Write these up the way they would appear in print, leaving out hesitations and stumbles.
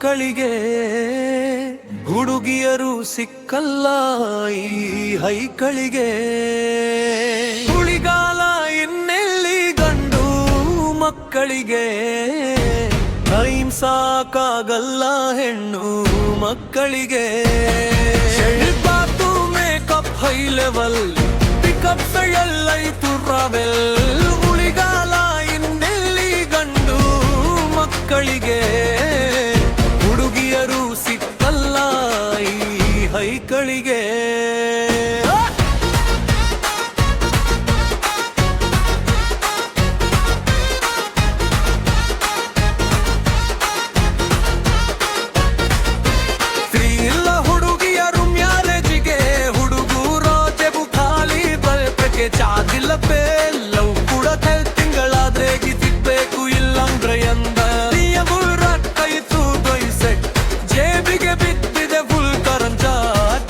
ಮಕ್ಕಳಿಗೆ ಹುಡುಗಿಯರು ಸಿಕ್ಕಲ್ಲ ಈ ಹೈಕಳಿಗೆ. ಹುಳಿಗಾಲ ಇನ್ನೆಲ್ಲಿ ಗಂಡು ಮಕ್ಕಳಿಗೆ, ಟೈಮ್ ಸಾಕಾಗಲ್ಲ ಹೆಣ್ಣು ಮಕ್ಕಳಿಗೆ. Bath makeup high level, pickup ಎಲ್ಲೈತು ಟ್ರಾವೆಲ್. ಹುಳಿಗಾಲ ಇನ್ನೆಲ್ಲಿ ಗಂಡು ಮಕ್ಕಳಿಗೆ, ಹುಡುಗಿಯರು ಸಿಕ್ಕಲ್ಲ ಈ ಹೈಕಳಿಗೆ. ಚಾದಿಲ್ಲಪ್ಪೆ ಲವ್ ಕೂಡ ತಿಂಗಳಾದ್ರೆ ಸಿಗ್ಬೇಕು, ಇಲ್ಲಂದ್ರೆ ಎಂದ ಕೈತು ದೊಯ್ಸೆ ಜೇಬಿಗೆ ಬಿದ್ದಿದೆ ಫುಲ್ ಕರಂಜ.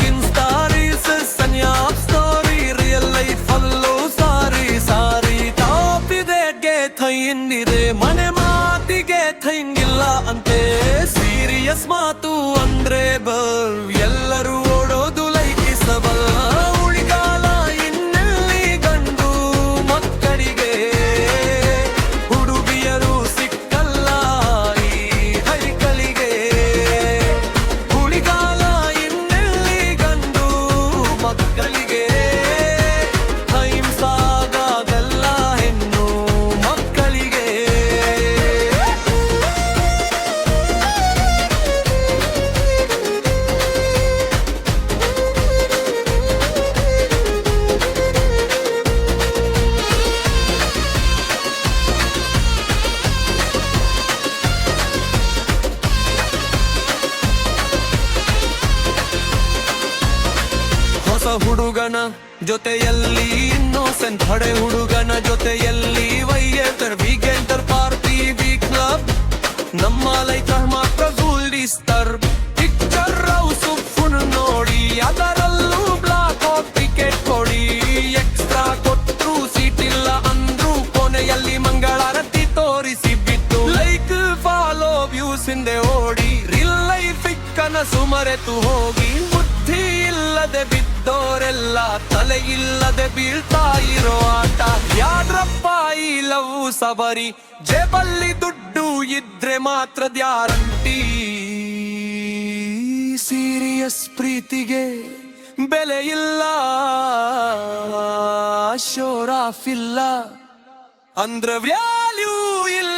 ಕಿನ್ಸ್ಟಾರೀಸ್ ಸನ್ಯಾಪ್ ಸ್ಟೋರಿ, ರಿಯಲ್ ಲೈಫ್ ಅಲ್ಲೂ ಸಾರಿ ಸಾರಿ ಟಾಪಿದೆ. ಥೈ ಇನ್ನಿದೆ ಮನೆ ಮಾತಿಗೆ ಥೈಂಗಿಲ್ಲ ಅಂತೆ, ಸೀರಿಯಸ್ ಮಾತು ಅಂದ್ರೆ ಬಲ್ ಎಲ್ಲರೂ ಓಡೋದು ಲೈಕಿಸಬಲ್. ಹುಡುಗನ ಜೊತೆಯಲ್ಲಿ ಇನ್ನೋಸೆಂಟ್, ಹಡೆ ಹುಡುಗನ ಜೊತೆಯಲ್ಲಿ ವೈಯೇಟರ್, ವೀಕೆಂಟರ್ ಪಾರ್ಟಿ ವಿ ಕ್ಲಬ್. ನಮ್ಮ ಲೈಫ್ ಮಾತ್ರ ಗೂಲ್ಡಿಸ್ತರ್ ಪಿಕ್ಚರ್ ಹೌಸ್ ಫುಲ್ ನೋಡಿ, ಅದರಲ್ಲೂ ಬ್ಲಾಕ್ ಆಫ್ ಟಿಕೆಟ್ ಕೊಡಿ. ಎಕ್ಸ್ಟ್ರಾ ಕೊಟ್ರು ಸೀಟ್ ಇಲ್ಲ ಅಂದ್ರು ಕೊನೆಯಲ್ಲಿ ಮಂಗಳಾರತಿ ತೋರಿಸಿ ಬಿಟ್ಟು, ಲೈಕ್ ಫಾಲೋ ವ್ಯೂಸ್ ಹಿಂದೆ ಓಡಿ ರಿಲ್ ಲೈಫ್ ಕನಸು ಮರೆತು ಹೋಗಿ. ಬುದ್ಧಿ ಇಲ್ಲದೆ ಬಿದ್ದೋರೆಲ್ಲ ತಲೆ ಇಲ್ಲದೆ ಬೀಳ್ತಾ ಇರೋ ಆಟ. ಯಾದ್ರಪ್ಪ ಈ ಲವ್ ಸಬರಿ, ಜೇಬಲ್ಲಿ ದುಡ್ಡು ಇದ್ರೆ ಮಾತ್ರ ಗ್ಯಾರಂಟಿ. ಸೀರಿಯಸ್ ಪ್ರೀತಿಗೆ ಬೆಲೆ ಇಲ್ಲ, ಶೋರಾಫ್ ಇಲ್ಲ ಅಂದ್ರೆ ವ್ಯಾಲ್ಯೂ ಇಲ್ಲ.